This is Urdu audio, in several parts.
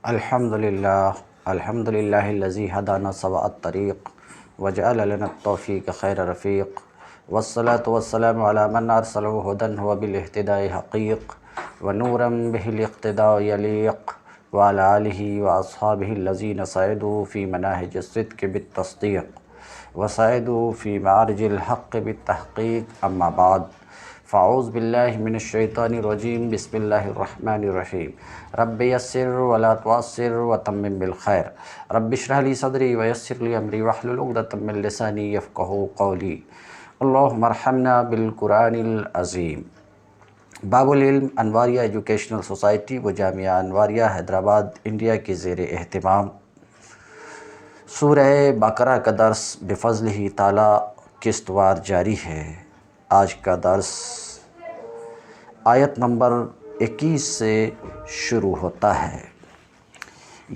الحمد للہ الذی ہدانا سواء الطریق وجعل لنا التوفیق خیر رفیق والصلاة والسلام علی من ارسلہ ھدی وبالاہتداء حقیق ونورا بہ الاقتداء یلیق وعلی آلہ واصحابہ الذین صعدوا فی مناہج الصدق بالتصدیق وصعدوا فی معرج الحق بالتحقیق اما بعد فاعوذ باللہ من الشیطان الرجیم بسم اللہ الرحمن الرحیم رب یسر ولا تعسر وتمم بالخیر رب اشرح لی صدری ویسر لی امری واحلل عقدۃ من لسانی یفقہوا قولی اللہم ارحمنا بالقرآن العظیم۔ باب العلم انواریہ ایجوکیشنل سوسائٹی و جامعہ انواریہ حیدرآباد انڈیا کے زیر اہتمام سورہ بقرہ کا درس بفضلہ تعالی قسط وار جاری ہے۔ آج کا درس آیت نمبر 21 سے شروع ہوتا ہے۔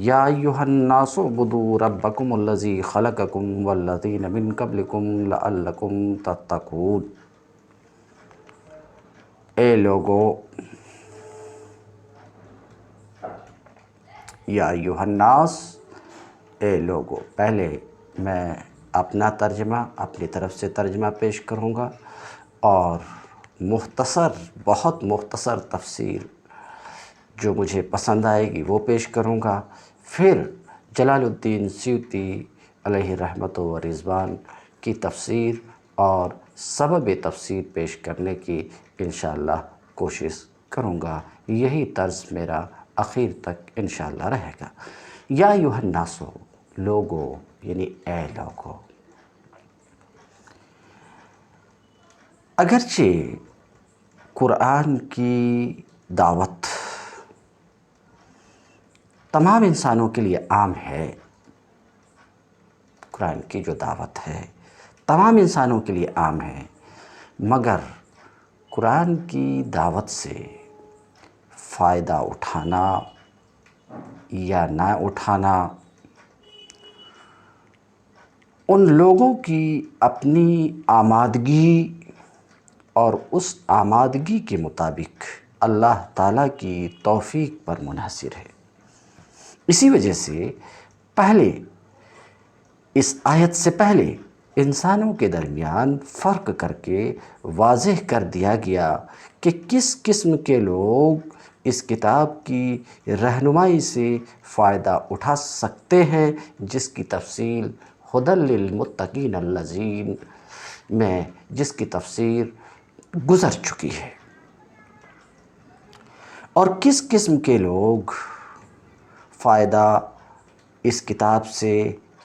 یا ایھا الناس اعبدوا ربکم الذی خلقکم والذین من قبلکم لعلکم تتقون۔ اے لوگو، یا ایھا الناس، اے لوگو، پہلے میں اپنا ترجمہ اپنی طرف سے ترجمہ پیش کروں گا اور بہت مختصر تفسیر جو مجھے پسند آئے گی وہ پیش کروں گا۔ پھر جلال الدین سیوطی علیہ رحمت و رضوان کی تفسیر اور سبب تفسیر پیش کرنے کی انشاءاللہ کوشش کروں گا۔ یہی طرز میرا اخیر تک انشاءاللہ رہے گا۔ یا ایھا الناس، لوگو یعنی اے لوگو۔ اگرچہ قرآن کی دعوت تمام انسانوں کے لیے عام ہے، قرآن کی جو دعوت ہے تمام انسانوں کے لیے عام ہے، مگر قرآن کی دعوت سے فائدہ اٹھانا یا نہ اٹھانا ان لوگوں کی اپنی آمادگی اور اس آمادگی کے مطابق اللہ تعالیٰ کی توفیق پر منحصر ہے۔ اسی وجہ سے اس آیت سے پہلے انسانوں کے درمیان فرق کر کے واضح کر دیا گیا کہ کس قسم کے لوگ اس کتاب کی رہنمائی سے فائدہ اٹھا سکتے ہیں، جس کی تفصیل ھدی للمتقین الذین میں جس کی تفسیر گزر چکی ہے، اور کس قسم کے لوگ فائدہ اس کتاب سے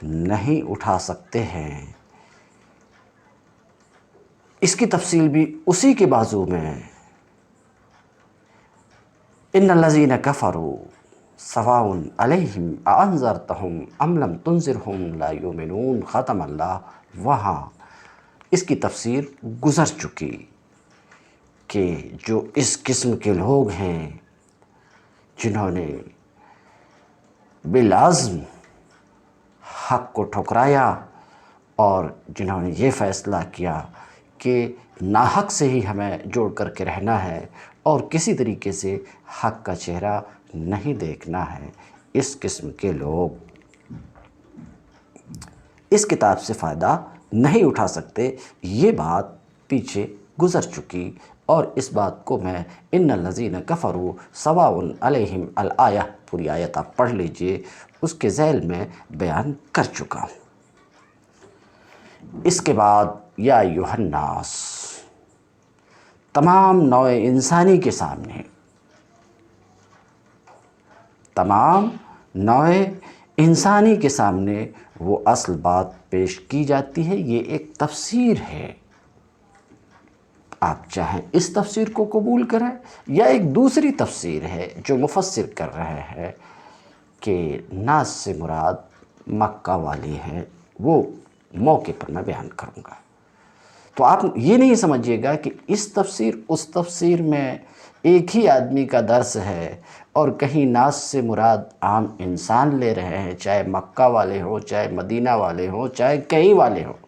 نہیں اٹھا سکتے ہیں، اس کی تفصیل بھی اسی کے بازو میں ان الذین کفروا سواء علیہم اانذرتہم ام لم تنذرہم لا یؤمنون، ختم اللہ، وہاں اس کی تفسیر گزر چکی کہ جو اس قسم کے لوگ ہیں جنہوں نے بالعزم حق کو ٹھکرایا اور جنہوں نے یہ فیصلہ کیا کہ ناحق سے ہی ہمیں جوڑ کر کے رہنا ہے اور کسی طریقے سے حق کا چہرہ نہیں دیکھنا ہے، اس قسم کے لوگ اس کتاب سے فائدہ نہیں اٹھا سکتے۔ یہ بات پیچھے گزر چکی اور اس بات کو میں ان الذین کفروا سواء علیہم الآیہ، پوری آیت آپ پڑھ لیجئے، اس کے ذیل میں بیان کر چکا ہوں۔ اس کے بعد یا ایھا الناس، تمام نوع انسانی کے سامنے، تمام نوع انسانی کے سامنے وہ اصل بات پیش کی جاتی ہے۔ یہ ایک تفسیر ہے، آپ چاہیں اس تفسیر کو قبول کریں یا ایک دوسری تفسیر ہے جو مفسر کر رہے ہیں کہ ناس سے مراد مکہ والے ہیں، وہ موقع پر میں بیان کروں گا۔ تو آپ یہ نہیں سمجھیے گا کہ اس تفسیر میں ایک ہی آدمی کا درس ہے اور کہیں ناس سے مراد عام انسان لے رہے ہیں، چاہے مکہ والے ہوں، چاہے مدینہ والے ہوں، چاہے کہیں والے ہوں۔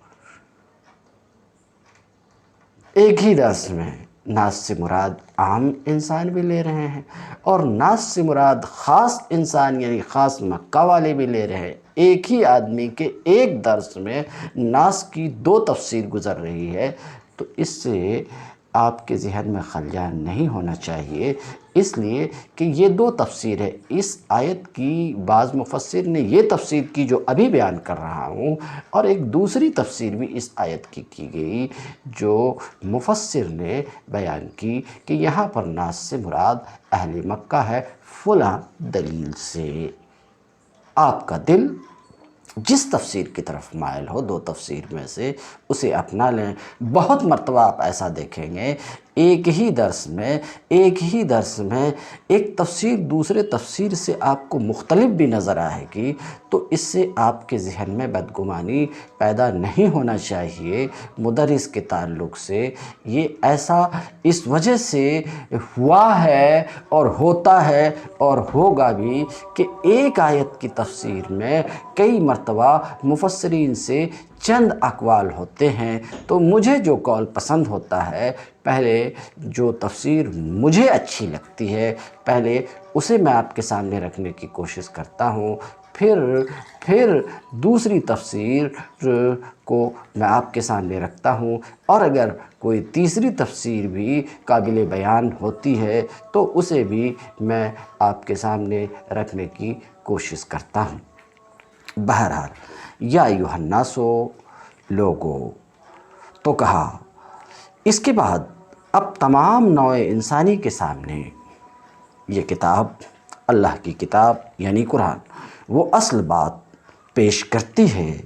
ایک ہی درس میں ناس سے مراد عام انسان بھی لے رہے ہیں، اور ناس سے مراد خاص انسان یعنی خاص مکہ والے بھی لے رہے ہیں۔ ایک ہی آدمی کے ایک درس میں ناس کی 2 تفسیر گزر رہی ہے، تو اس سے آپ کے ذہن میں خلجان نہیں ہونا چاہیے، اس لیے کہ یہ 2 تفسیر ہے۔ اس آیت کی بعض مفسر نے یہ تفسیر کی جو ابھی بیان کر رہا ہوں، اور ایک دوسری تفسیر بھی اس آیت کی گئی جو مفسر نے بیان کی کہ یہاں پر ناس سے مراد اہل مکہ ہے فلاں دلیل سے۔ آپ کا دل جس تفسیر کی طرف مائل ہو 2 تفسیر میں سے اسے اپنا لیں۔ بہت مرتبہ آپ ایسا دیکھیں گے ایک ہی درس میں ایک تفسیر دوسرے تفسیر سے آپ کو مختلف بھی نظر آئے گی، تو اس سے آپ کے ذہن میں بدگمانی پیدا نہیں ہونا چاہیے مدرس کے تعلق سے۔ یہ ایسا اس وجہ سے ہوا ہے اور ہوتا ہے اور ہوگا بھی کہ ایک آیت کی تفسیر میں کئی مرتبہ مفسرین سے چند اقوال ہوتے ہیں، تو مجھے جو قول پسند ہوتا ہے، پہلے جو تفسیر مجھے اچھی لگتی ہے پہلے اسے میں آپ کے سامنے رکھنے کی کوشش کرتا ہوں، پھر دوسری تفسیر کو میں آپ کے سامنے رکھتا ہوں، اور اگر کوئی تیسری تفسیر بھی قابل بیان ہوتی ہے تو اسے بھی میں آپ کے سامنے رکھنے کی کوشش کرتا ہوں۔ بہرحال یا ایھا الناسو، لوگو، تو کہا اس کے بعد اب تمام نوع انسانی کے سامنے یہ کتاب، اللہ کی کتاب یعنی قرآن، وہ اصل بات پیش کرتی ہے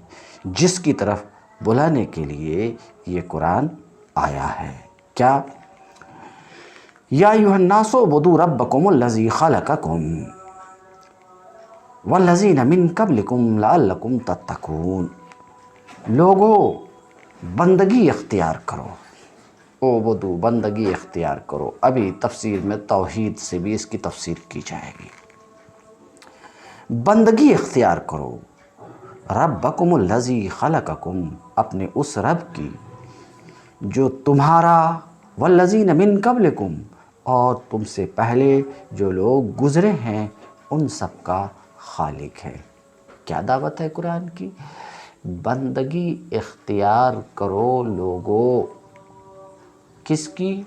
جس کی طرف بلانے کے لیے یہ قرآن آیا ہے۔ کیا؟ یا ایھا الناس اعبدوا ربکم الذی خلقکم والذین من قبلکم لعلکم تتقون۔ لوگو بندگی اختیار کرو، اعبدوا بندگی اختیار کرو۔ ابھی تفسیر میں توحید سے بھی اس کی تفسیر کی جائے گی۔ بندگی اختیار کرو ربکم الذی خلقکم، اپنے اس رب کی جو تمہارا، والذین من قبلکم، اور تم سے پہلے جو لوگ گزرے ہیں ان سب کا خالق ہے۔ کیا دعوت ہے قرآن کی؟ بندگی اختیار کرو لوگو، کس کی؟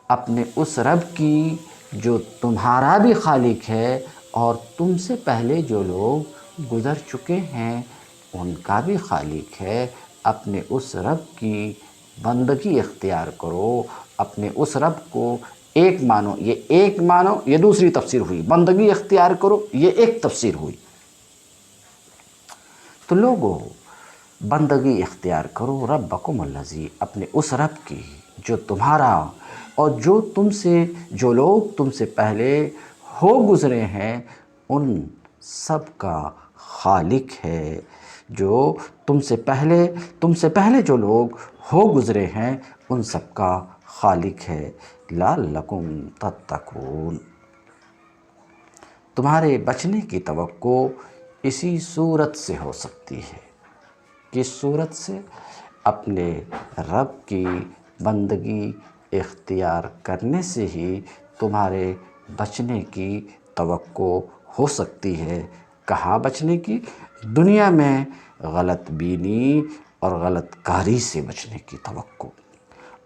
اپنے اس رب کی جو تمہارا بھی خالق ہے اور تم سے پہلے جو لوگ گزر چکے ہیں ان کا بھی خالق ہے۔ اپنے اس رب کی بندگی اختیار کرو، اپنے اس رب کو ایک مانو، یہ دوسری تفسیر ہوئی۔ بندگی اختیار کرو یہ ایک تفسیر ہوئی۔ تو لوگو بندگی اختیار کرو ربکم الذی، اپنے اس رب کی جو تمہارا اور جو لوگ تم سے پہلے ہو گزرے ہیں ان سب کا خالق ہے۔ جو تم سے پہلے جو لوگ ہو گزرے ہیں ان سب کا خالق ہے۔ لعلکم تتقون، تمہارے بچنے کی توقع اسی صورت سے ہو سکتی ہے۔ کس صورت سے؟ اپنے رب کی بندگی اختیار کرنے سے ہی تمہارے بچنے کی توقع ہو سکتی ہے۔ کہاں بچنے کی؟ دنیا میں غلط بینی اور غلط کاری سے بچنے کی توقع،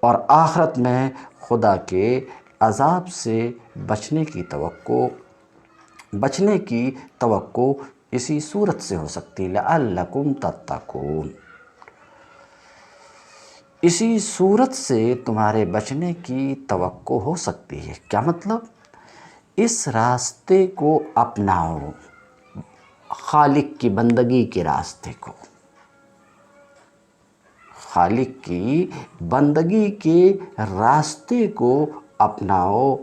اور آخرت میں خدا کے عذاب سے بچنے کی توقع اسی صورت سے ہو سکتی ہے۔ لعلکم تتقون، اسی صورت سے تمہارے بچنے کی توقع ہو سکتی ہے۔ کیا مطلب؟ اس راستے کو اپناؤ، خالق کی بندگی کے راستے کو، خالق کی بندگی کے راستے کو اپناؤ،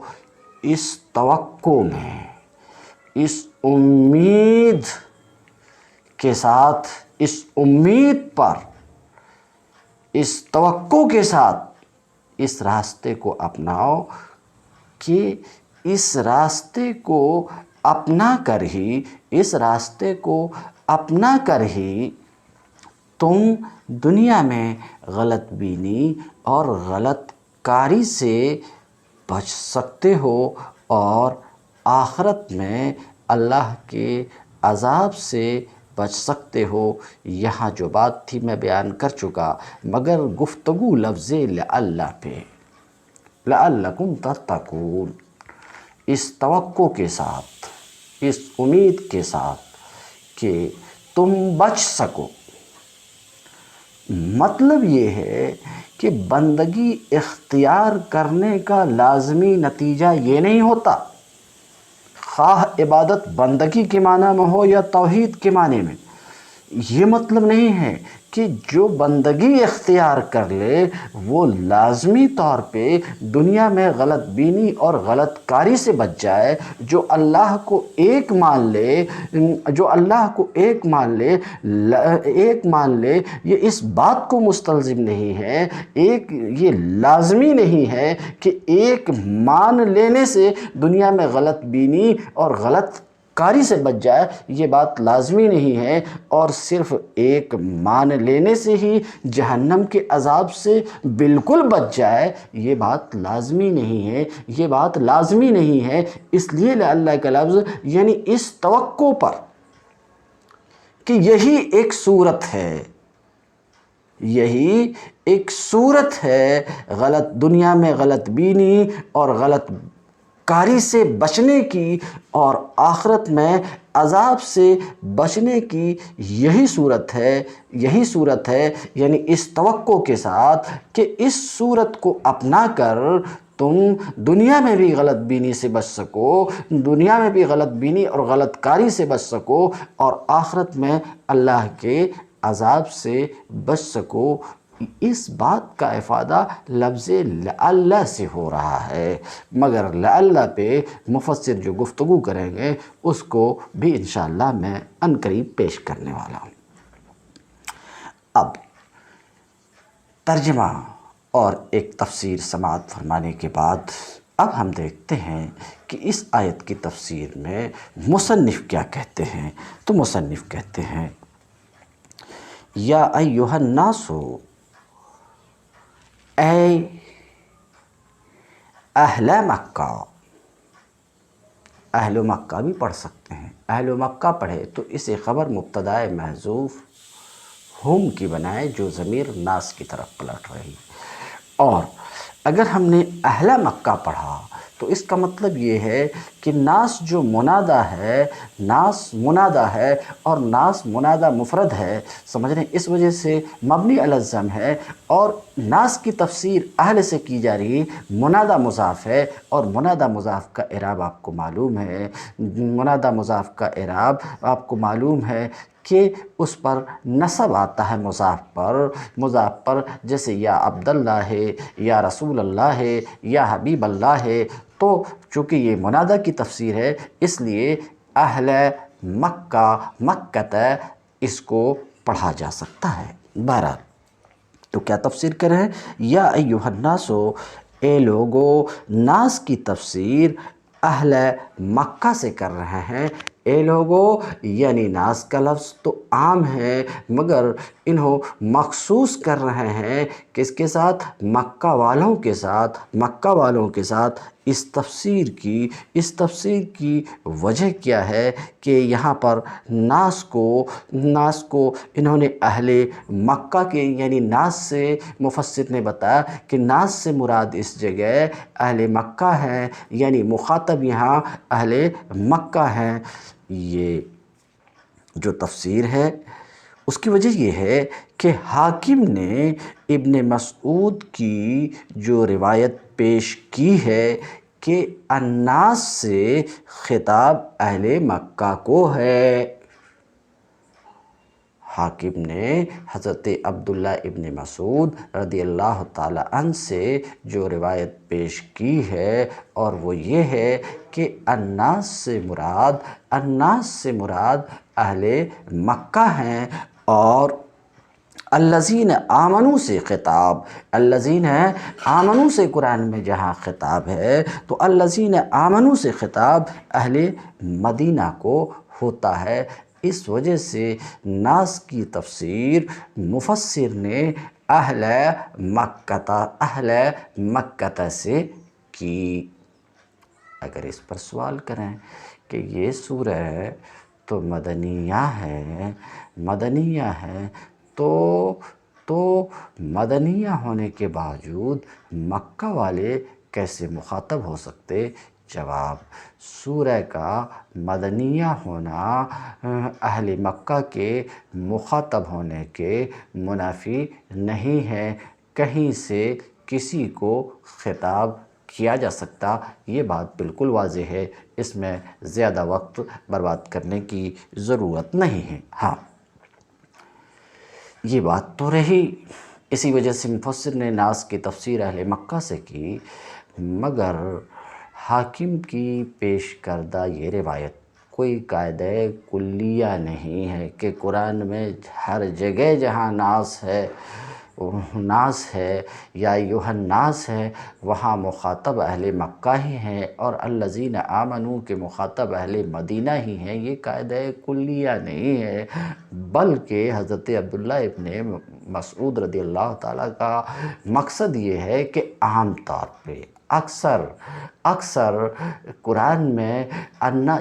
اس توقع میں، اس امید کے ساتھ، اس امید پر، اس توقع کے ساتھ اس راستے کو اپناؤ کہ اس راستے کو اپنا کر ہی تم دنیا میں غلط بینی اور غلط کاری سے بچ سکتے ہو اور آخرت میں اللہ کے عذاب سے بچ سکتے ہو۔ یہاں جو بات تھی میں بیان کر چکا، مگر گفتگو لفظ لعلہ پہ، لعلکم تتقون، اس توقع کے ساتھ، اس امید کے ساتھ کہ تم بچ سکو۔ مطلب یہ ہے کہ بندگی اختیار کرنے کا لازمی نتیجہ یہ نہیں ہوتا، خواہ عبادت بندگی کے معنی میں ہو یا توحید کے معنی میں، یہ مطلب نہیں ہے کہ جو بندگی اختیار کر لے وہ لازمی طور پہ دنیا میں غلط بینی اور غلط کاری سے بچ جائے۔ جو اللہ کو ایک مان لے، جو اللہ کو ایک مان لے، یہ اس بات کو مستلزم نہیں ہے، یہ لازمی نہیں ہے کہ ایک مان لینے سے دنیا میں غلط بینی اور غلط کاری سے بچ جائے، یہ بات لازمی نہیں ہے، اور صرف ایک مان لینے سے ہی جہنم کے عذاب سے بالکل بچ جائے، یہ بات لازمی نہیں ہے، یہ بات لازمی نہیں ہے۔ اس لیے اللہ کا لفظ یعنی اس توقع پر کہ یہی ایک صورت ہے، یہی ایک صورت ہے غلط دنیا میں غلط بینی اور غلط کاری سے بچنے کی اور آخرت میں عذاب سے بچنے کی، یہی صورت ہے، یعنی اس توقع کے ساتھ کہ اس صورت کو اپنا کر تم دنیا میں بھی غلط بینی سے بچ سکو، دنیا میں بھی غلط بینی اور غلط کاری سے بچ سکو، اور آخرت میں اللہ کے عذاب سے بچ سکو۔ اس بات کا افادہ لفظ لعلہ سے ہو رہا ہے، مگر لعلہ پہ مفسر جو گفتگو کریں گے اس کو بھی انشاءاللہ میں عنقریب پیش کرنے والا ہوں۔ اب ترجمہ اور ایک تفسیر سماعت فرمانے کے بعد اب ہم دیکھتے ہیں کہ اس آیت کی تفسیر میں مصنف کیا کہتے ہیں۔ تو مصنف کہتے ہیں یا ایھا الناس، اے اہل مکہ، اہل مکہ بھی پڑھ سکتے ہیں، اہل مکہ پڑھے تو اسے خبر مبتدائے محذوف ہم کی بنائے جو ضمیر ناس کی طرف پلٹ رہی، اور اگر ہم نے اہل مکہ پڑھا تو اس کا مطلب یہ ہے کہ ناس جو منادہ ہے، ناس منادہ ہے اور ناس منادہ مفرد ہے، سمجھ رہے ہیں، اس وجہ سے مبنی علی الضم ہے، اور ناس کی تفسیر اہل سے کی جا رہی، منادہ مضاف ہے، اور منادہ مضاف کا اعراب آپ کو معلوم ہے، منادہ مضاف کا اعراب آپ کو معلوم ہے کہ اس پر نصب آتا ہے مضاف پر، جیسے یا عبداللہ ہے، یا رسول اللہ ہے، یا حبیب اللہ ہے۔ تو چونکہ یہ منادہ کی تفسیر ہے اس لیے اہل مکہ، مکۃ، اس کو پڑھا جا سکتا ہے۔ بہرحال تو کیا تفسیر کر رہے ہیں؟ یا ایھا الناس، اے لوگو، ناس کی تفسیر اہل مکہ سے کر رہے ہیں۔ اے لوگو یعنی ناس کا لفظ تو عام ہے، مگر انہوں مخصوص کر رہے ہیں کس کے ساتھ؟ مکہ والوں کے ساتھ، مکہ والوں کے ساتھ۔ اس تفسیر کی وجہ کیا ہے کہ یہاں پر ناس کو انہوں نے اہل مکہ کے یعنی ناس سے، مفسر نے بتایا کہ ناس سے مراد اس جگہ اہل مکہ ہیں، یعنی مخاطب یہاں اہل مکہ ہیں۔ یہ جو تفسیر ہے اس کی وجہ یہ ہے کہ حاکم نے ابن مسعود کی جو روایت پیش کی ہے کہ الناس سے خطاب اہل مکہ کو ہے، حاکم نے حضرت عبداللہ ابن مسعود رضی اللہ تعالی عنہ سے جو روایت پیش کی ہے، اور وہ یہ ہے کہ الناس سے مراد اہل مکہ ہیں، اور الذین آمنوا سے خطاب، الذین آمنوا سے قرآن میں جہاں خطاب ہے تو الذین آمنوا سے خطاب اہل مدینہ کو ہوتا ہے۔ اس وجہ سے ناس کی تفسیر مفسر نے اہل مکہ سے کی۔ اگر اس پر سوال کریں کہ یہ سورہ تو مدنیہ ہے تو مدنیہ ہونے کے باوجود مکہ والے کیسے مخاطب ہو سکتے؟ جواب، سورہ کا مدنیہ ہونا اہل مکہ کے مخاطب ہونے کے منافی نہیں ہے۔ کہیں سے کسی کو خطاب کیا جا سکتا، یہ بات بالکل واضح ہے، اس میں زیادہ وقت برباد کرنے کی ضرورت نہیں ہے۔ ہاں، یہ بات تو رہی، اسی وجہ سے مفسر نے ناس کی تفسیر اہل مکہ سے کی، مگر حاکم کی پیش کردہ یہ روایت کوئی قاعدہ کلیہ نہیں ہے کہ قرآن میں ہر جگہ جہاں ناس ہے یا ایھا الناس ہے وہاں مخاطب اہل مکہ ہی ہیں، اور الذین آمنوا کے مخاطب اہل مدینہ ہی ہیں، یہ قاعدہ کلیہ نہیں ہے، بلکہ حضرت عبداللہ ابن مسعود رضی اللہ تعالیٰ کا مقصد یہ ہے کہ عام طور پہ اکثر قرآن میں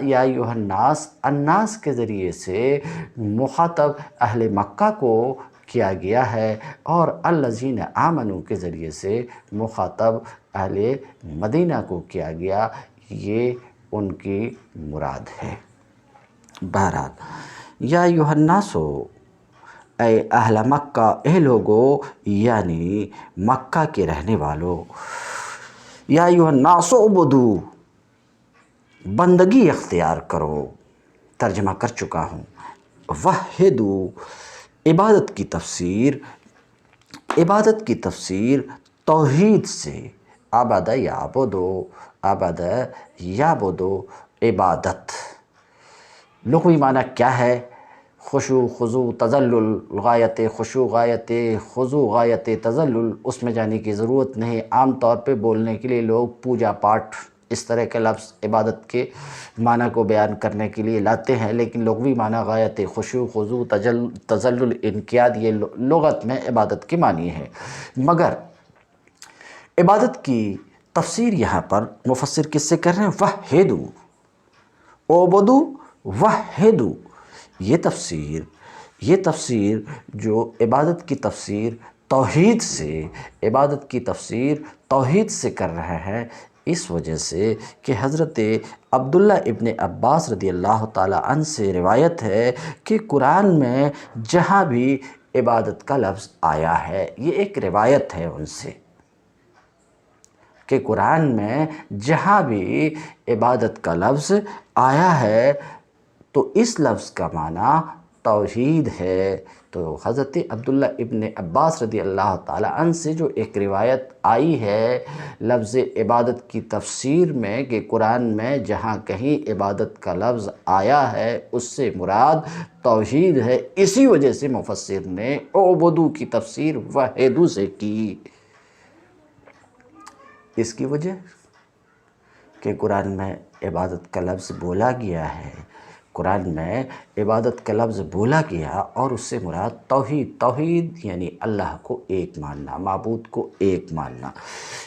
یا ایھا الناس کے ذریعے سے مخاطب اہل مکہ کو کیا گیا ہے، اور الذین آمنوا کے ذریعے سے مخاطب اہل مدینہ کو کیا گیا، یہ ان کی مراد ہے۔ بہرحال، یا ایھا الناس، اے اہل مکہ، اے لوگو یعنی مکہ کے رہنے والو، یا ایھا الناس اعبدوا، بندگی اختیار کرو، ترجمہ کر چکا ہوں۔ وحدوا، عبادت کی تفسیر توحید سے، عبد یعبدو، عبادت لغوی معنی کیا ہے؟ خشوع، خضوع، تذلل، غایت خشوع، غایت خضوع، غایت تذلل، اس میں جانے کی ضرورت نہیں۔ عام طور پہ بولنے کے لیے لوگ پوجا پاٹ اس طرح کے لفظ عبادت کے معنی کو بیان کرنے کے لیے لاتے ہیں، لیکن لغوی معنی غایت خشوع، خضوع، تذلل، انقیاد، یہ لغت میں عبادت کے معنی ہے۔ مگر عبادت کی تفسیر یہاں پر مفسر کس سے کر رہے ہیں؟ وحدوا، اعبدوا، وحدوا، یہ تفسیر جو عبادت کی تفسیر توحید سے کر رہے ہیں، اس وجہ سے کہ حضرت عبداللہ ابن عباس رضی اللہ تعالیٰ عنہ سے روایت ہے کہ قرآن میں جہاں بھی عبادت کا لفظ آیا ہے، یہ ایک روایت ہے ان سے کہ قرآن میں جہاں بھی عبادت کا لفظ آیا ہے تو اس لفظ کا معنی توحید ہے۔ تو حضرت عبداللہ ابن عباس رضی اللہ تعالیٰ عنہ سے جو ایک روایت آئی ہے لفظ عبادت کی تفسیر میں کہ قرآن میں جہاں کہیں عبادت کا لفظ آیا ہے اس سے مراد توحید ہے، اسی وجہ سے مفسر نے اعبدوا کی تفسیر وحدوا سے کی۔ اس کی وجہ کہ قرآن میں عبادت کا لفظ بولا گیا ہے، اور اس سے مراد توحید یعنی اللہ کو ایک ماننا، معبود کو ایک ماننا،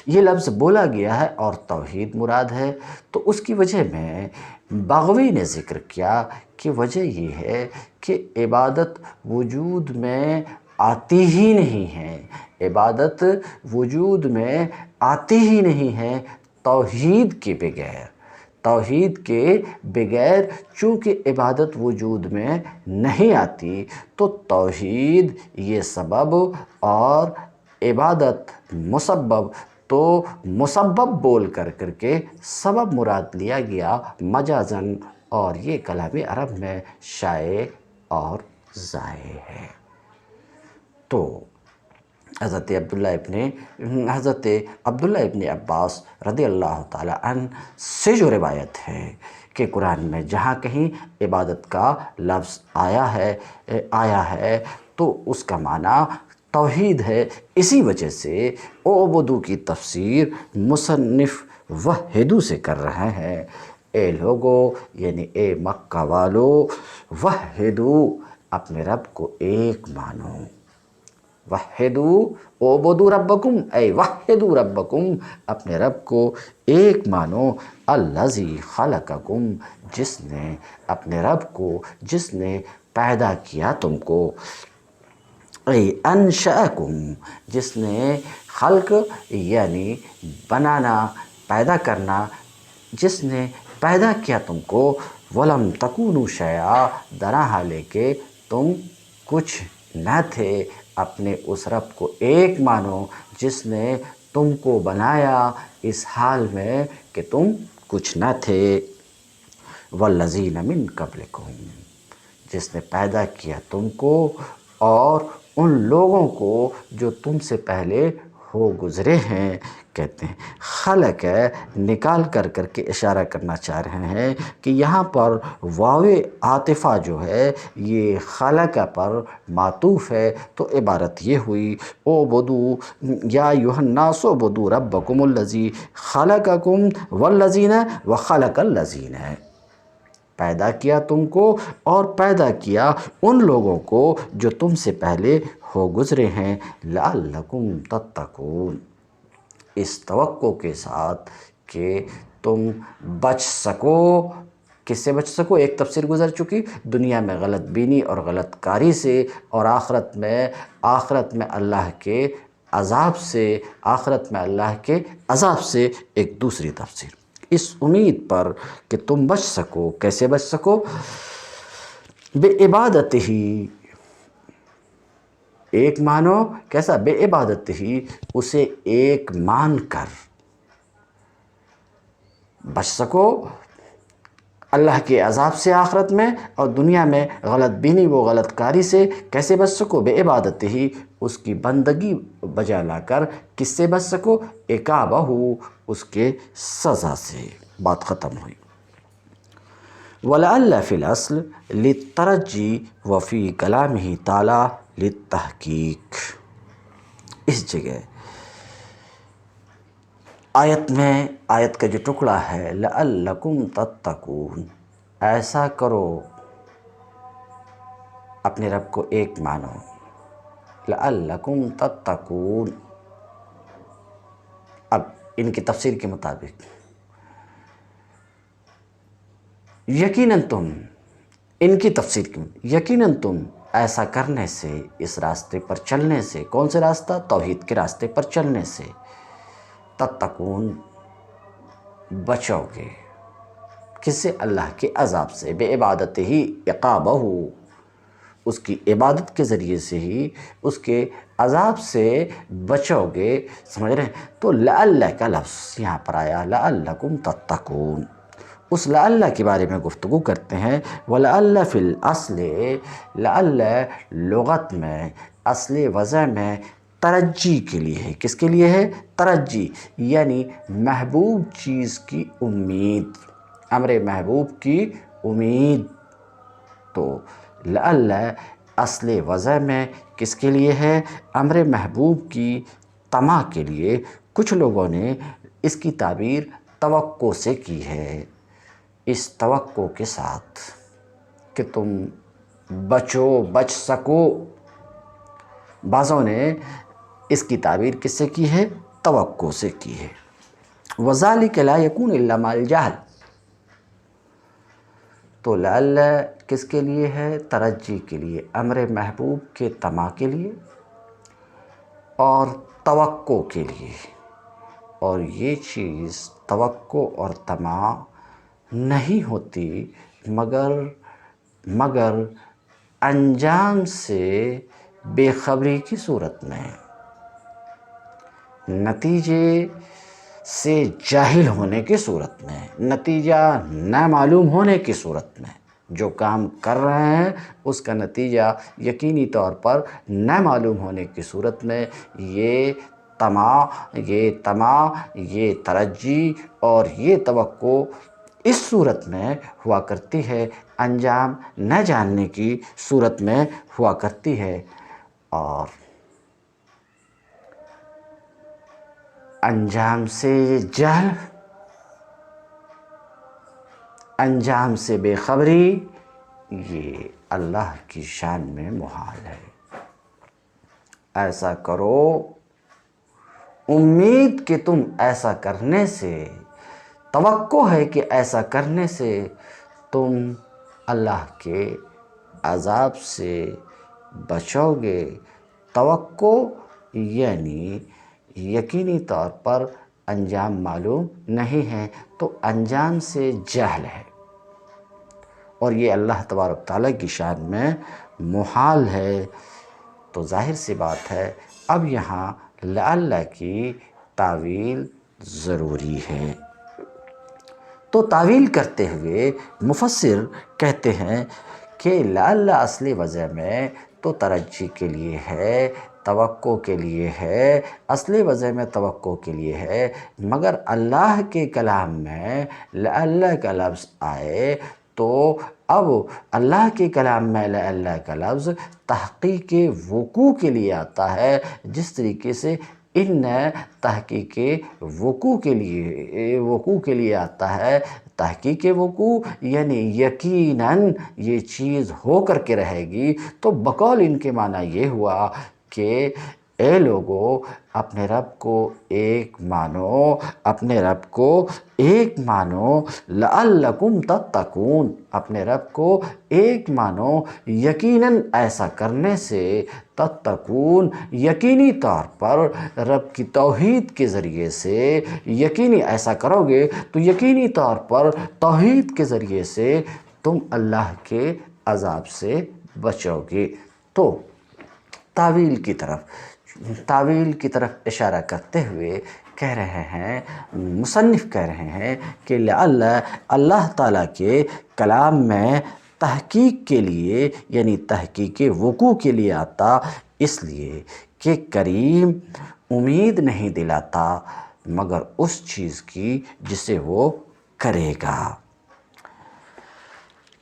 یہ لفظ بولا گیا ہے اور توحید مراد ہے۔ تو اس کی وجہ میں بغوی نے ذکر کیا کہ وجہ یہ ہے کہ عبادت وجود میں آتی ہی نہیں ہے توحید کے بغیر چونکہ عبادت وجود میں نہیں آتی، تو توحید یہ سبب اور عبادت مسبب، تو مسبب بول کر کے سبب مراد لیا گیا مجازاً، اور یہ کلام عرب میں شائع اور ضائع ہے۔ تو حضرت عبداللہ ابن عباس رضی اللہ تعالیٰ عنہ سے جو روایت ہے کہ قرآن میں جہاں کہیں عبادت کا لفظ آیا ہے تو اس کا معنی توحید ہے، اسی وجہ سے اعبدوا کی تفسیر مصنف وحدوا سے کر رہے ہیں۔ اے لوگو یعنی اے مکہ والو، وحدوا، اپنے رب کو ایک مانو، وحدو اعبدوا ربکم اے وحدوا ربکم، اپنے رب کو ایک مانو، الذی خلقکم، جس نے، اپنے رب کو جس نے پیدا کیا تم کو، اے انشأکم، جس نے، خلق یعنی بنانا، پیدا کرنا، جس نے پیدا کیا تم کو، ولم تکونوا شیئا، درا حالے کہ تم کچھ نہ تھے، اپنے اس رب کو ایک مانو جس نے تم کو بنایا اس حال میں کہ تم کچھ نہ تھے، والذین من قبلکم، جس نے پیدا کیا تم کو اور ان لوگوں کو جو تم سے پہلے ہو گزرے ہیں۔ کہتے ہیں خلق ہے، نکال کر کے اشارہ کرنا چاہ رہے ہیں کہ یہاں پر واو عاطفہ جو ہے یہ خلق پر معطوف ہے، تو عبارت یہ ہوئی اعبدوا یا ایھا الناس اعبدوا ربکم الذی خلقکم والذین وخلق الذین، پیدا کیا تم کو اور پیدا کیا ان لوگوں کو جو تم سے پہلے ہو گزرے ہیں، لعلکم تتقون، اس توقع کے ساتھ کہ تم بچ سکو۔ کس سے بچ سکو؟ ایک تفسیر گزر چکی، دنیا میں غلط بینی اور غلط کاری سے، اور آخرت میں اللہ کے عذاب سے، آخرت میں اللہ کے عذاب سے ایک دوسری تفسیر، اس امید پر کہ تم بچ سکو۔ کیسے بچ سکو؟ بے عبادت ہی، ایک مانو، کیسا؟ بے عبادت ہی، اسے ایک مان کر بچ سکو اللہ کے عذاب سے آخرت میں، اور دنیا میں غلط بینی و غلط کاری سے کیسے بچ سکو؟ بے عبادت ہی، اس کی بندگی بجا لا کر کس سے بچ سکو؟ عقابہ، اس کے سزا سے۔ بات ختم ہوئی۔ وَلَعَلَّ فِي الْأَصْلِ لِلتَّرَجِّي وَفِي كَلَامِهِ تَعَالَى لِلتَّحْقِيق، اس جگہ آیت میں، آیت کا جو ٹکڑا ہے لَعَلَّكُمْ تَتَّقُونَ، ایسا کرو، اپنے رب کو ایک مانو، لَعَلَّكُمْ تَتَّقُونَ۔ اب ان کی تفسیر کے مطابق یقیناً تم، ان کی تفسیر کی یقیناً تم ایسا کرنے سے، اس راستے پر چلنے سے، کون سے راستہ؟ توحید کے راستے پر چلنے سے، تتقون، بچو گے، کس سے؟ اللہ کے عذاب سے، بے عبادت ہی عقابہ، اس کی عبادت کے ذریعے سے ہی اس کے عذاب سے بچو گے۔ سمجھ رہے ہیں؟ تو لعل کا لفظ یہاں پر آیا، لعلکم تتقون، اس لعل کے بارے میں گفتگو کرتے ہیں۔ ولعل فی الاصل، لعل لغت میں، اصل وضع میں ترجی کے لیے ہے۔ کس کے لیے ہے؟ ترجی، یعنی محبوب چیز کی امید، امر محبوب کی امید۔ تو لعل اصل وضع میں کس کے لیے ہے؟ امر محبوب کی طمع کے لیے۔ کچھ لوگوں نے اس کی تعبیر توقع سے کی ہے، اس توقع کے ساتھ کہ تم بچ سکو۔ بعضوں نے اس کی تعبیر کس سے کی ہے؟ توقع سے کی ہے۔ وَذَلِكَ لَا يَكُونُ إِلَّا مَعَ الْجَهْلِ، تو لعل کس کے لیے ہے؟ ترجی کے لیے، امر محبوب کے طمع کے لیے اور توقع کے لیے، اور یہ چیز توقع اور طمع نہیں ہوتی مگر انجام سے بے خبری کی صورت میں، نتیجے سے جاہل ہونے کی صورت میں، نتیجہ نہ معلوم ہونے کی صورت میں، جو کام کر رہے ہیں اس کا نتیجہ یقینی طور پر نہ معلوم ہونے کی صورت میں، یہ طمع، یہ ترجی اور یہ توقع اس صورت میں ہوا کرتی ہے، انجام نہ جاننے کی صورت میں ہوا کرتی ہے، اور انجام سے جہل، انجام سے بے خبری، یہ اللہ کی شان میں محال ہے۔ ایسا کرو، امید کہ تم ایسا کرنے سے، توقع ہے کہ ایسا کرنے سے تم اللہ کے عذاب سے بچو گے۔ توقع یعنی یقینی طور پر انجام معلوم نہیں ہے، تو انجام سے جہل ہے، اور یہ اللہ تبارک تعالیٰ کی شان میں محال ہے۔ تو ظاہر سی بات ہے اب یہاں لعل کی تعویل ضروری ہے۔ تو تعویل کرتے ہوئے مفسر کہتے ہیں کہ لعل اصلی وجہ میں تو ترجی کے لیے ہے، توقع کے لیے ہے، اصلی وجہ میں توقع کے لیے ہے، مگر اللہ کے کلام میں لعل کا لفظ آئے تو اب اللہ کے کلام میں لعل کا لفظ تحقیق وقوع کے لیے آتا ہے، جس طریقے سے ان تحقیق وقوع کے لیے آتا ہے۔ تحقیق وقوع یعنی یقیناً یہ چیز ہو کر کے رہے گی، تو بقول ان کے معنی یہ ہوا کہ اے لوگو اپنے رب کو ایک مانو، اپنے رب کو ایک مانو، لعلکم تتقون، اپنے رب کو ایک مانو، یقیناً ایسا کرنے سے تتقون، یقینی طور پر رب کی توحید کے ذریعے سے یقینی ایسا کرو گے تو یقینی طور پر توحید کے ذریعے سے تم اللہ کے عذاب سے بچو گے۔ تو تعویل کی طرف اشارہ کرتے ہوئے کہہ رہے ہیں، مصنف کہہ رہے ہیں کہ لعل اللہ تعالیٰ کے کلام میں تحقیق کے لیے یعنی تحقیق وقوع کے لیے آتا، اس لیے کہ کریم امید نہیں دلاتا مگر اس چیز کی جسے وہ کرے گا۔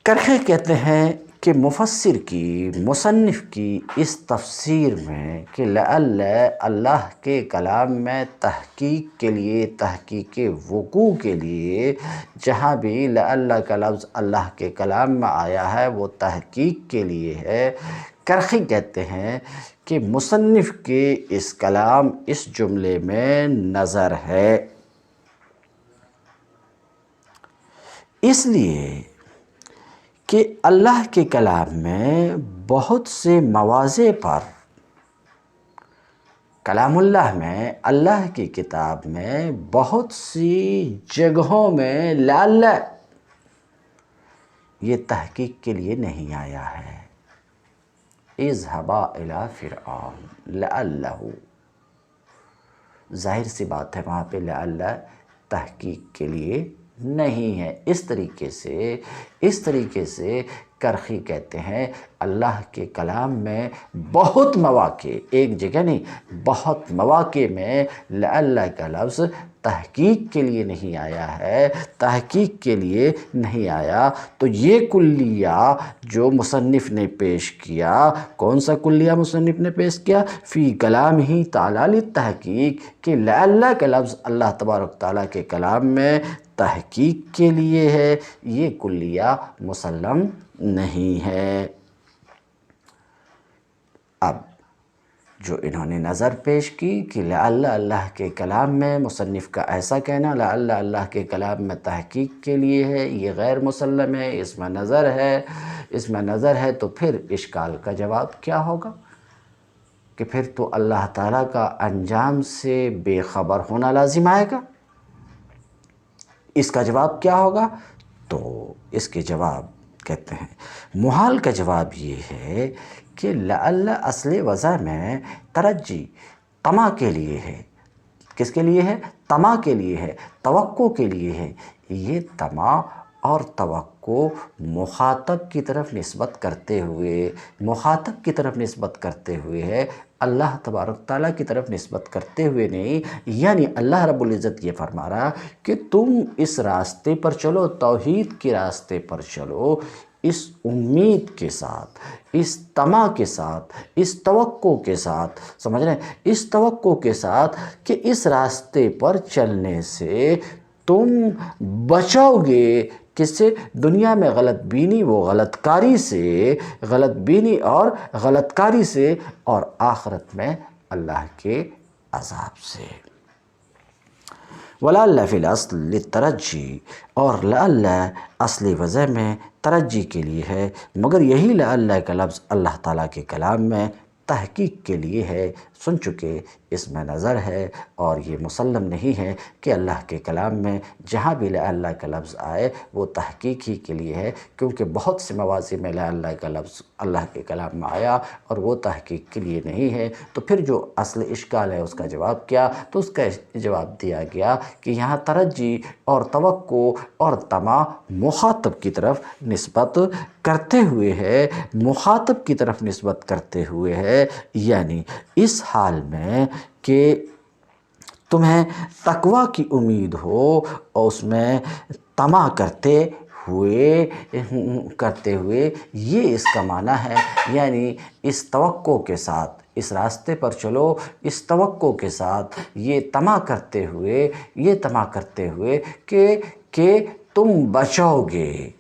کرخے کہتے ہیں کہ مفسر کی، مصنف کی اس تفسیر میں کہ لعل اللہ کے کلام میں تحقیق کے لیے، تحقیق وقوع کے لیے، جہاں بھی لعل کا لفظ اللہ کے کلام میں آیا ہے وہ تحقیق کے لیے ہے۔ کرخی کہتے ہیں کہ مصنف کے اس کلام، اس جملے میں نظر ہے، اس لیے کہ اللہ کے کلام میں بہت سے مواضع پر، کلام اللہ میں، اللہ کی کتاب میں بہت سی جگہوں میں لعل یہ تحقیق کے لیے نہیں آیا ہے۔ اذهبا الى فرعون لعلہ، ظاہر سی بات ہے وہاں پہ لعل تحقیق کے لیے نہیں ہے۔ اس طریقے سے کرخی کہتے ہیں اللہ کے کلام میں بہت مواقع، ایک جگہ نہیں، بہت مواقع میں لعل کا لفظ تحقیق کے لیے نہیں آیا ہے، تحقیق کے لیے نہیں آیا۔ تو یہ کلیہ جو مصنف نے پیش کیا، کون سا کلیہ مصنف نے پیش کیا؟ فی کلام ہی تعالیٰ للتحقیق، کہ لعل کا لفظ اللہ تبارک تعالیٰ کے کلام میں تحقیق کے لیے ہے، یہ کلیہ مسلم نہیں ہے۔ اب جو انہوں نے نظر پیش کی کہ لعل اللہ کے کلام میں، مصنف کا ایسا کہنا لعل اللہ کے کلام میں تحقیق کے لیے ہے، یہ غیر مسلم ہے، اس میں نظر ہے، تو پھر اشکال کا جواب کیا ہوگا؟ کہ پھر تو اللہ تعالیٰ کا انجام سے بے خبر ہونا لازم آئے گا۔ اس کا جواب کیا ہوگا؟ تو اس کے جواب کہتے ہیں، محال کا جواب یہ ہے کہ لعل اصل وضع میں ترجی، طمع کے لیے ہے۔ کس کے لیے ہے؟ طمع کے لیے ہے، توقع کے لیے ہے۔ یہ طمع اور توقع مخاطب کی طرف نسبت کرتے ہوئے ہے، اللہ تبارک تعالیٰ کی طرف نسبت کرتے ہوئے نہیں۔ یعنی اللہ رب العزت یہ فرما رہا کہ تم اس راستے پر چلو، توحید کے راستے پر چلو، اس امید کے ساتھ، اس طمع کے ساتھ، اس توقع کے ساتھ، سمجھ رہے ہیں، اس توقع کے ساتھ کہ اس راستے پر چلنے سے تم بچو گے، کس سے؟ دنیا میں غلط بینی و غلط کاری سے، غلط بینی اور غلط کاری سے، اور آخرت میں اللہ کے عذاب سے۔ وَلَعَلَّ فِي الْأَصْلِ لِلتَّرَجِّي، اور لعل اصلی وضع میں ترجی کے لیے ہے، مگر یہی لعل کا لفظ اللہ تعالیٰ کے کلام میں تحقیق کے لیے ہے۔ سن چکے اس میں نظر ہے، اور یہ مسلم نہیں ہے کہ اللہ کے کلام میں جہاں بھی لعل کا لفظ آئے وہ تحقیق ہی کے لیے ہے، کیونکہ بہت سے مواضع میں لعل کا لفظ اللہ کے کلام میں آیا اور وہ تحقیق کے لیے نہیں ہے۔ تو پھر جو اصل اشکال ہے اس کا جواب کیا؟ تو اس کا جواب دیا گیا کہ یہاں ترجی اور توقع اور طمع مخاطب کی طرف نسبت کرتے ہوئے ہے، مخاطب کی طرف نسبت کرتے ہوئے ہے، یعنی اس حال میں کہ تمہیں تقویٰ کی امید ہو اور اس میں طمع کرتے ہوئے یہ اس کا معنی ہے، یعنی اس توقع کے ساتھ اس راستے پر چلو، اس توقع کے ساتھ یہ طمع کرتے ہوئے کہ تم بچو گے۔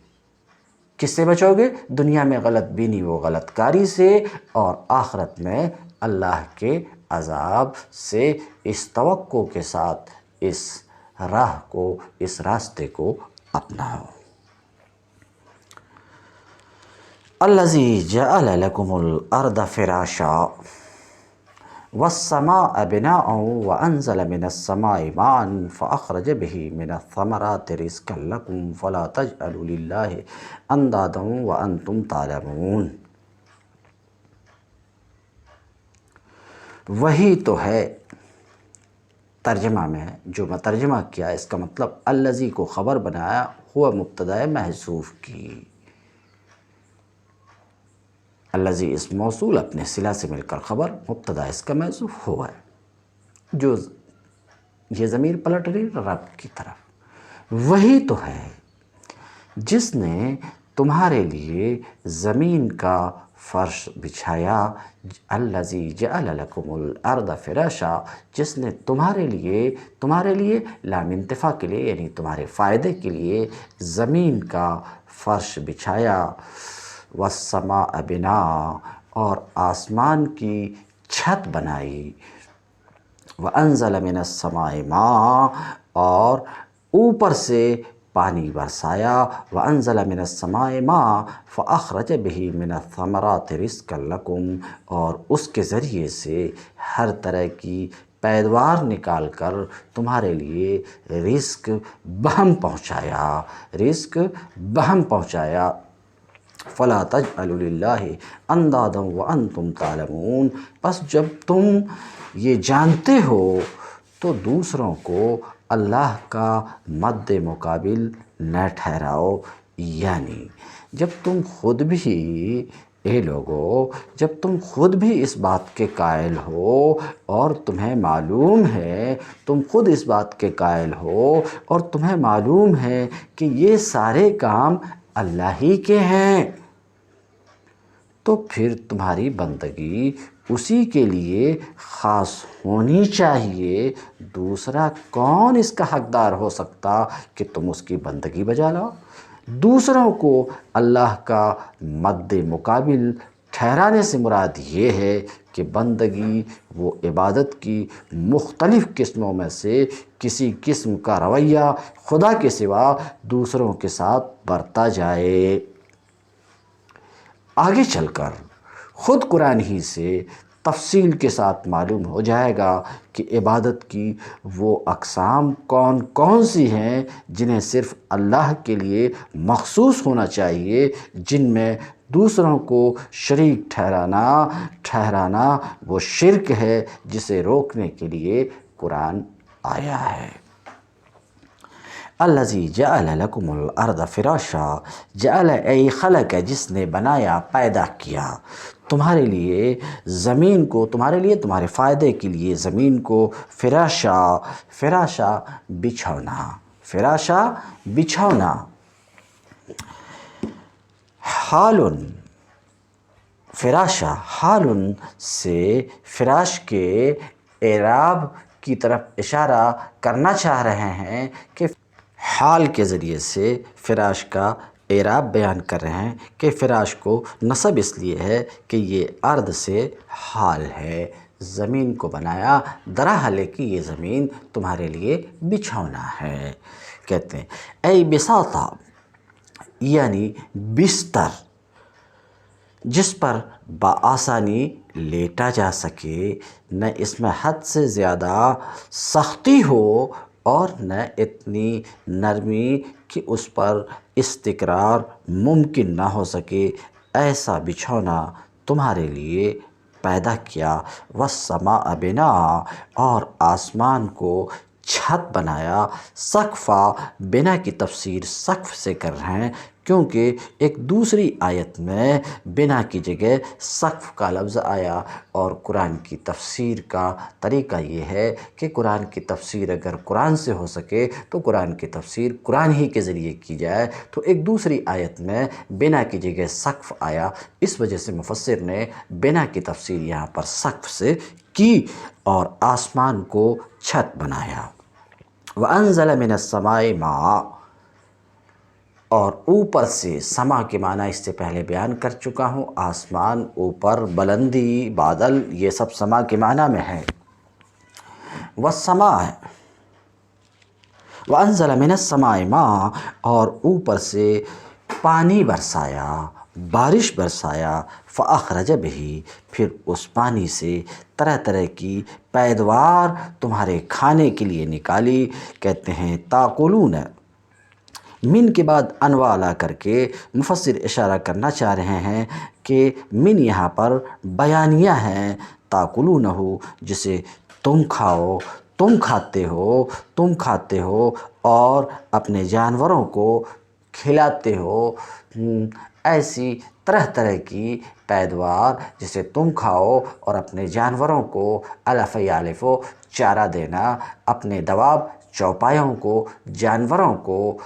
کس سے بچو گے؟ دنیا میں غلط بینی و غلط کاری سے، اور آخرت میں اللہ کے عذاب سے، اس توقع کے ساتھ اس راہ کو، اس راستے کو اپناؤ۔ الذی جعل لکم الارض فراشا والسماء بناء وانزل من السماء ماء فاخرج به من الثمرات رزقا لکم فلا تجعلوا للہ اندادا وانتم تعلمون۔ وہی تو ہے ترجمہ میں جو میں ترجمہ کیا، اس کا مطلب الذی کو خبر بنایا، ہوا مبتدا محذوف کی۔ الذی اس موصول اپنے صلہ سے مل کر خبر، مبتدا اس کا محذوف ہوا ہے، جو یہ ضمیر پلٹ رہی رب کی طرف۔ وہی تو ہے جس نے تمہارے لیے زمین کا فرش بچھایا، الذی جعل لکم الارض فراشا، جس نے تمہارے لیے لام انتفاع کے لیے، یعنی تمہارے فائدے کے لیے زمین کا فرش بچھایا، والسماء بناء، اور آسمان کی چھت بنائی، وانزل من السماء ماء، اور اوپر سے پانی برسایا، وانزل من السماء ماء فاخرج به من الثمرات رزقا لکم، اور اس کے ذریعے سے ہر طرح کی پیدوار نکال کر تمہارے لیے رزق بہم پہنچایا۔ فلا تجعلوا للہ اندادا وانتم تعلمون، پس جب تم یہ جانتے ہو تو دوسروں کو اللہ کا مد مقابل نہ ٹھہراؤ، یعنی جب تم خود بھی اس بات کے قائل ہو اور تمہیں معلوم ہے، تم خود اس بات کے قائل ہو اور تمہیں معلوم ہے کہ یہ سارے کام اللہ ہی کے ہیں، تو پھر تمہاری بندگی اسی کے لیے خاص ہونی چاہیے۔ دوسرا کون اس کا حقدار ہو سکتا کہ تم اس کی بندگی بجا لاؤ؟ دوسروں کو اللہ کا مد مقابل ٹھہرانے سے مراد یہ ہے کہ بندگی وہ عبادت کی مختلف قسموں میں سے کسی قسم کا رویہ خدا کے سوا دوسروں کے ساتھ برتا جائے۔ آگے چل کر خود قرآن ہی سے تفصیل کے ساتھ معلوم ہو جائے گا کہ عبادت کی وہ اقسام کون کون سی ہیں جنہیں صرف اللہ کے لیے مخصوص ہونا چاہیے، جن میں دوسروں کو شریک ٹھہرانا وہ شرک ہے جسے روکنے کے لیے قرآن آیا ہے۔ الذی جعل لکم الارض فراشا، جعل ای خلق، جس نے بنایا، پیدا کیا تمہارے لیے زمین کو، تمہارے فائدے کے لیے زمین کو، فراشا بچھونا، حال سے فراش کے اعراب کی طرف اشارہ کرنا چاہ رہے ہیں کہ حال کے ذریعے سے فراش کا اعراب بیان کر رہے ہیں کہ فراش کو نصب اس لیے ہے کہ یہ ارض سے حال ہے، زمین کو بنایا درحال ہے کہ یہ زمین تمہارے لیے بچھونا ہے۔ کہتے ہیں اے بساطہ، یعنی بستر جس پر بآسانی لیٹا جا سکے، نہ اس میں حد سے زیادہ سختی ہو اور نہ اتنی نرمی کہ اس پر استقرار ممکن نہ ہو سکے، ایسا بچھونا تمہارے لیے پیدا کیا۔ والسماء بناء، اور آسمان کو چھت بنایا۔ سقفا، بنا کی تفسیر سقف سے کر رہے ہیں کیونکہ ایک دوسری آیت میں بنا کی جگہ سقف کا لفظ آیا، اور قرآن کی تفسیر کا طریقہ یہ ہے کہ قرآن کی تفسیر اگر قرآن سے ہو سکے تو قرآن کی تفسیر قرآن ہی کے ذریعے کی جائے، تو ایک دوسری آیت میں بنا کی جگہ سقف آیا، اس وجہ سے مفسر نے بنا کی تفسیر یہاں پر سقف سے کی اور آسمان کو چھت بنایا۔ وَأَنزَلَ مِنَ السَّمَاءِ مَاءً، اور اوپر سے، سما کے معنی اس سے پہلے بیان کر چکا ہوں، آسمان، اوپر، بلندی، بادل، یہ سب سما کے معنی میں ہے۔ والسماء، وَأَنزَلَ مِنَ السَّمَاءِ مَاءً، اور اوپر سے پانی برسایا، بارش برسایا۔ فَأَخْرَجَ بِهِ، پھر اس پانی سے طرح طرح کی پیدوار تمہارے کھانے کے لیے نکالی۔ کہتے ہیں تاکلون، من کے بعد انواع لا کر کے مفسر اشارہ کرنا چاہ رہے ہیں کہ من یہاں پر بیانیہ ہے، تاکلونہ، جسے تم کھاؤ، تم کھاتے ہو، تم کھاتے ہو اور اپنے جانوروں کو کھلاتے ہو، ایسی طرح طرح کی پیدوار جسے تم کھاؤ اور اپنے جانوروں کو علف یالف چارہ دینا، اپنے دواب چوپایوں کو، جانوروں کو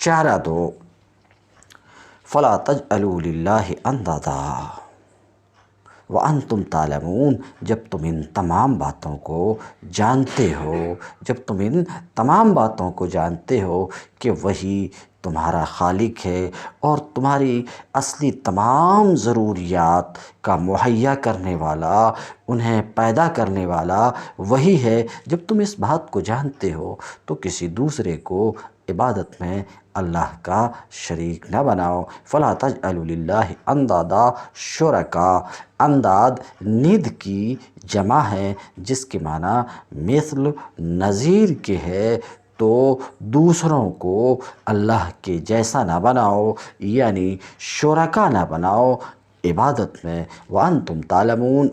چارہ دو۔ فلا تجعلوا للہ اندادا وانتم تعلمون، جب تم ان تمام باتوں کو جانتے ہو، جب تم ان تمام باتوں کو جانتے ہو کہ وہی تمہارا خالق ہے اور تمہاری اصلی تمام ضروریات کا مہیا کرنے والا، انہیں پیدا کرنے والا وہی ہے، جب تم اس بات کو جانتے ہو تو کسی دوسرے کو عبادت میں اللہ کا شریک نہ بناؤ۔ فلا تجعلوا للہ اندادا، شرکا، انداد ند کی جمع ہے جس کے معنی مثل، نظیر کے ہے، تو دوسروں کو اللہ کے جیسا نہ بناؤ، یعنی شرکا نہ بناؤ عبادت میں۔ وانتم تعلمون،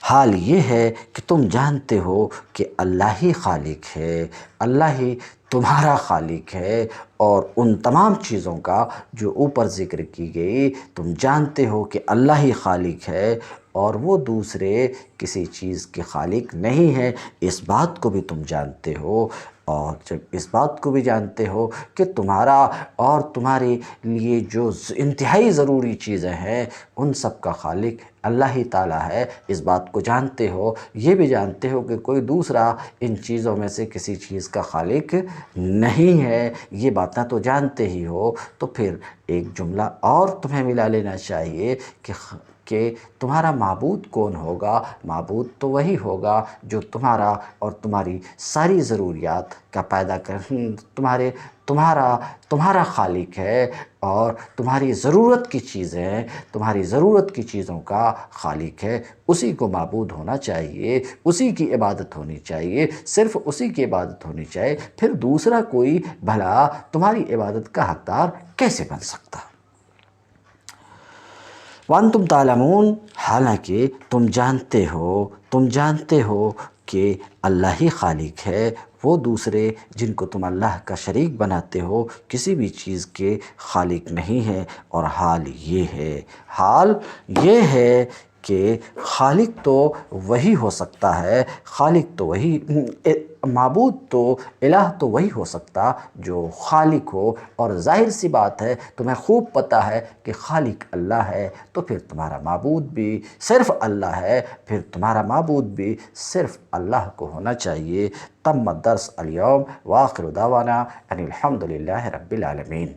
حال یہ ہے کہ تم جانتے ہو کہ اللہ ہی خالق ہے، اللہ ہی تمہارا خالق ہے، اور ان تمام چیزوں کا جو اوپر ذکر کی گئی تم جانتے ہو کہ اللہ ہی خالق ہے اور وہ دوسرے کسی چیز کے خالق نہیں ہے، اس بات کو بھی تم جانتے ہو۔ اور جب اس بات کو بھی جانتے ہو کہ تمہارا اور تمہارے لیے جو انتہائی ضروری چیزیں ہیں ان سب کا خالق اللہ ہی تعالیٰ ہے، اس بات کو جانتے ہو، یہ بھی جانتے ہو کہ کوئی دوسرا ان چیزوں میں سے کسی چیز کا خالق نہیں ہے، یہ باتیں تو جانتے ہی ہو، تو پھر ایک جملہ اور تمہیں ملا لینا چاہیے کہ تمہارا معبود کون ہوگا؟ معبود تو وہی ہوگا جو تمہارا اور تمہاری ساری ضروریات کا پیدا کر تمہارا خالق ہے، اور تمہاری ضرورت کی چیزیں، تمہاری ضرورت کی چیزوں کا خالق ہے، اسی کو معبود ہونا چاہیے، اسی کی عبادت ہونی چاہیے، صرف اسی کی عبادت ہونی چاہیے، پھر دوسرا کوئی بھلا تمہاری عبادت کا حقدار کیسے بن سکتا؟ وانتم تعلمون، حالانکہ تم جانتے ہو کہ اللہ ہی خالق ہے، وہ دوسرے جن کو تم اللہ کا شریک بناتے ہو کسی بھی چیز کے خالق نہیں ہے۔ اور حال یہ ہے کہ خالق تو وہی ہو سکتا ہے، خالق تو وہی، معبود تو، الہ تو وہی ہو سکتا جو خالق ہو، اور ظاہر سی بات ہے تمہیں خوب پتہ ہے کہ خالق اللہ ہے، تو پھر تمہارا معبود بھی صرف اللہ ہے، پھر تمہارا معبود بھی صرف اللہ کو ہونا چاہیے۔ تم الدرس اليوم، وآخر دعوانا ان الحمد للہ رب العالمین۔